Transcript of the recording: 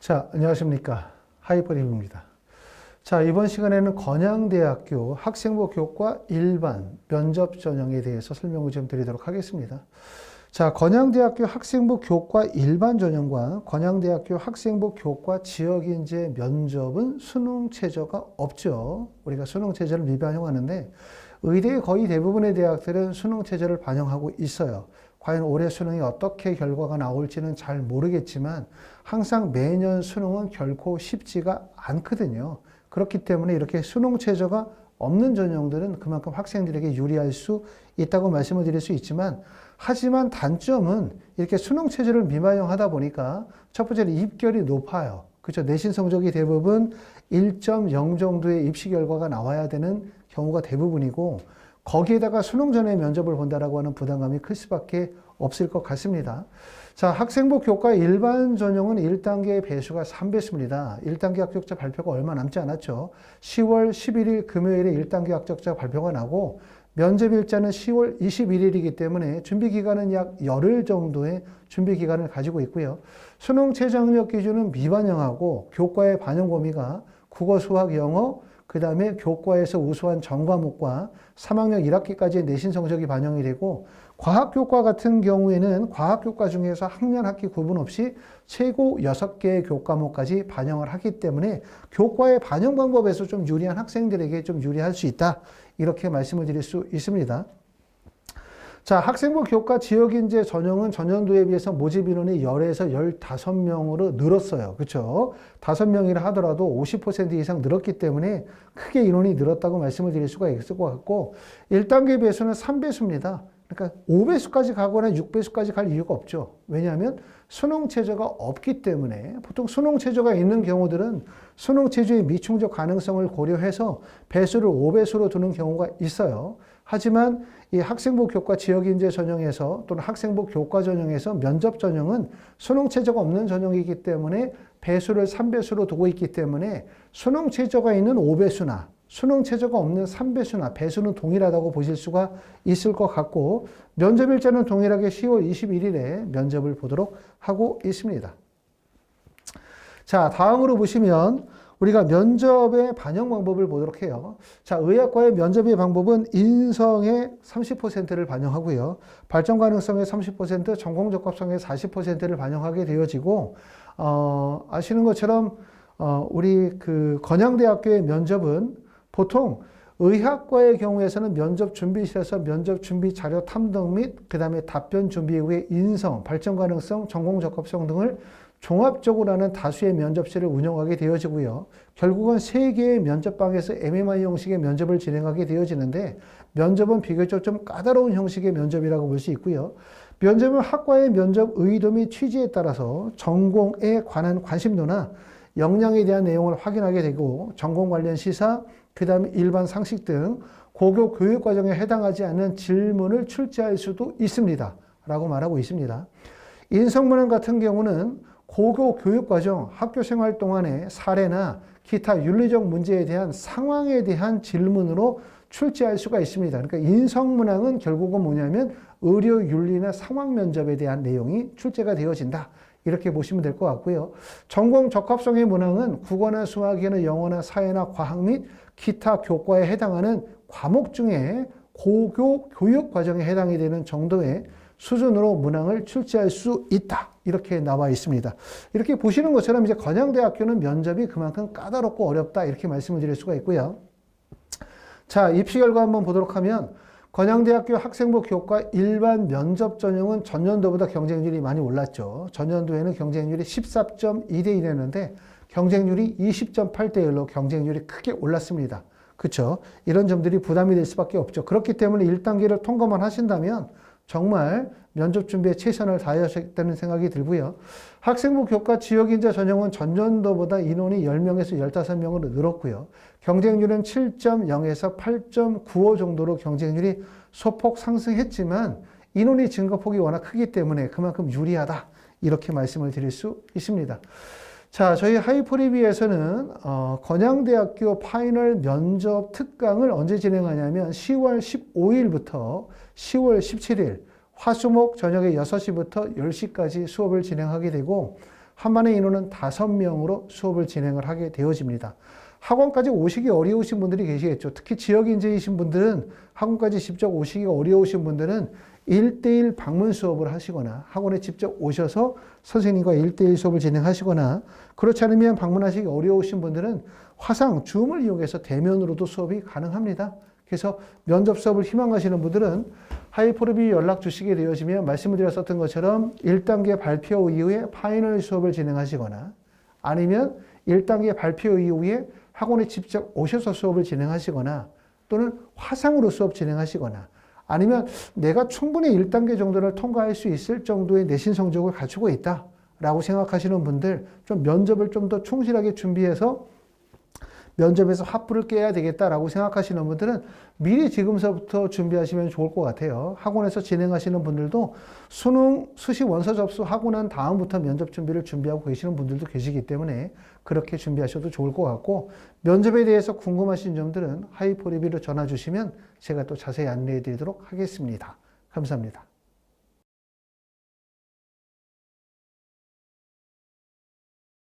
자, 안녕하십니까. 하이퍼립입니다. 자, 이번 시간에는 건양대학교 학생부 교과 일반 면접 전형에 대해서 설명을 좀 드리도록 하겠습니다. 자, 건양대학교 학생부 교과 일반 전형과 건양대학교 학생부 교과 지역인재 면접은 수능 최저가 없죠. 우리가 수능 최저를 미반영하는데 의대의 거의 대부분의 대학들은 수능 최저를 반영하고 있어요. 과연 올해 수능이 어떻게 결과가 나올지는 잘 모르겠지만 항상 매년 수능은 결코 쉽지가 않거든요. 그렇기 때문에 이렇게 수능 최저가 없는 전형들은 그만큼 학생들에게 유리할 수 있다고 말씀을 드릴 수 있지만 하지만 단점은 이렇게 수능 최저를 미반영하다 보니까 첫 번째는 입결이 높아요. 그렇죠. 내신 성적이 대부분 1.0 정도의 입시 결과가 나와야 되는 경우가 대부분이고 거기에다가 수능 전에 면접을 본다라고 하는 부담감이 클 수밖에 없을 것 같습니다. 자, 학생부 교과 일반 전형은 1단계 배수가 3배수입니다. 1단계 합격자 발표가 얼마 남지 않았죠. 10월 11일 금요일에 1단계 합격자 발표가 나고 면접일자는 10월 21일이기 때문에 준비기간은 약 열흘 정도의 준비기간을 가지고 있고요. 수능 최저 학력 기준은 미반영하고 교과의 반영 범위가 국어, 수학, 영어, 그 다음에 교과에서 우수한 전과목과 3학년 1학기까지의 내신 성적이 반영이 되고 과학교과 같은 경우에는 과학교과 중에서 학년 학기 구분 없이 최고 6개의 교과목까지 반영을 하기 때문에 교과의 반영 방법에서 좀 유리한 학생들에게 좀 유리할 수 있다. 이렇게 말씀을 드릴 수 있습니다. 자, 학생부 교과 지역인재 전형은 전년도에 비해서 모집 인원이 10에서 15명으로 늘었어요. 그렇죠? 5명이라 하더라도 50% 이상 늘었기 때문에 크게 인원이 늘었다고 말씀을 드릴 수가 있을 것 같고 1단계 배수는 3배수입니다. 그러니까 5배수까지 가거나 6배수까지 갈 이유가 없죠. 왜냐하면 수능 최저가 없기 때문에 보통 수능 최저가 있는 경우들은 수능 최저의 미충족 가능성을 고려해서 배수를 5배수로 두는 경우가 있어요. 하지만 이 학생부 교과 지역인재 전형에서 또는 학생부 교과 전형에서 면접 전형은 수능 최저가 없는 전형이기 때문에 배수를 3배수로 두고 있기 때문에 수능 최저가 있는 5배수나 수능 최저가 없는 3배수나 배수는 동일하다고 보실 수가 있을 것 같고 면접일자는 동일하게 10월 21일에 면접을 보도록 하고 있습니다. 자, 다음으로 보시면 우리가 면접의 반영 방법을 보도록 해요. 자, 의학과의 면접의 방법은 인성의 30%를 반영하고요. 발전 가능성의 30%, 전공 적합성의 40%를 반영하게 되어지고, 아시는 것처럼, 우리 그 건양대학교의 면접은 보통 의학과의 경우에서는 면접 준비실에서 면접 준비 자료 탐독 및 그 다음에 답변 준비 후에 인성, 발전 가능성, 전공 적합성 등을 종합적으로 하는 다수의 면접실을 운영하게 되어지고요. 결국은 3개의 면접방에서 MMI 형식의 면접을 진행하게 되어지는데 면접은 비교적 좀 까다로운 형식의 면접이라고 볼 수 있고요. 면접은 학과의 면접 의도 및 취지에 따라서 전공에 관한 관심도나 역량에 대한 내용을 확인하게 되고 전공 관련 시사, 그 다음에 일반 상식 등 고교 교육과정에 해당하지 않는 질문을 출제할 수도 있습니다. 라고 말하고 있습니다. 인성문항 같은 경우는 고교 교육과정, 학교생활 동안의 사례나 기타 윤리적 문제에 대한 상황에 대한 질문으로 출제할 수가 있습니다. 그러니까 인성문항은 결국은 뭐냐면 의료 윤리나 상황 면접에 대한 내용이 출제가 되어진다. 이렇게 보시면 될 것 같고요. 전공 적합성의 문항은 국어나 수학이나 영어나 사회나 과학 및 기타 교과에 해당하는 과목 중에 고교 교육 과정에 해당이 되는 정도의 수준으로 문항을 출제할 수 있다. 이렇게 나와 있습니다. 이렇게 보시는 것처럼 이제 건양대학교는 면접이 그만큼 까다롭고 어렵다. 이렇게 말씀을 드릴 수가 있고요. 자, 입시 결과 한번 보도록 하면 건양대학교 학생부 교과 일반 면접 전형은 전년도보다 경쟁률이 많이 올랐죠. 전년도에는 경쟁률이 14.2대 1이었는데 경쟁률이 20.8대 1로 경쟁률이 크게 올랐습니다. 그렇죠? 이런 점들이 부담이 될 수밖에 없죠. 그렇기 때문에 1단계를 통과만 하신다면 정말 면접 준비에 최선을 다하셨다는 생각이 들고요. 학생부 교과 지역인재 전형은 전년도보다 인원이 10명에서 15명으로 늘었고요. 경쟁률은 7.0에서 8.95 정도로 경쟁률이 소폭 상승했지만 인원이 증가폭이 워낙 크기 때문에 그만큼 유리하다. 이렇게 말씀을 드릴 수 있습니다. 자, 저희 하이퍼리비에서는 건양대학교 파이널 면접 특강을 언제 진행하냐면 10월 15일부터 10월 17일 화수목 저녁에 6시부터 10시까지 수업을 진행하게 되고 한 반의 인원은 5명으로 수업을 진행을 하게 되어집니다. 학원까지 오시기 어려우신 분들이 계시겠죠. 특히 지역인재이신 분들은 학원까지 직접 오시기가 어려우신 분들은 1대1 방문 수업을 하시거나 학원에 직접 오셔서 선생님과 1대1 수업을 진행하시거나 그렇지 않으면 방문하시기 어려우신 분들은 화상, 줌을 이용해서 대면으로도 수업이 가능합니다. 그래서 면접 수업을 희망하시는 분들은 하이퍼룹이 연락 주시게 되어지면 말씀을 드렸었던 것처럼 1단계 발표 이후에 파이널 수업을 진행하시거나 아니면 1단계 발표 이후에 학원에 직접 오셔서 수업을 진행하시거나 또는 화상으로 수업 진행하시거나 아니면 내가 충분히 1단계 정도를 통과할 수 있을 정도의 내신 성적을 갖추고 있다라고 생각하시는 분들 좀 면접을 좀 더 충실하게 준비해서 면접에서 합부를 깨야 되겠다라고 생각하시는 분들은 미리 지금서부터 준비하시면 좋을 것 같아요. 학원에서 진행하시는 분들도 수능, 수시 원서 접수하고 난 다음부터 면접 준비를 준비하고 계시는 분들도 계시기 때문에 그렇게 준비하셔도 좋을 것 같고 면접에 대해서 궁금하신 점들은 하이퍼리뷰로 전화 주시면 제가 또 자세히 안내해 드리도록 하겠습니다. 감사합니다.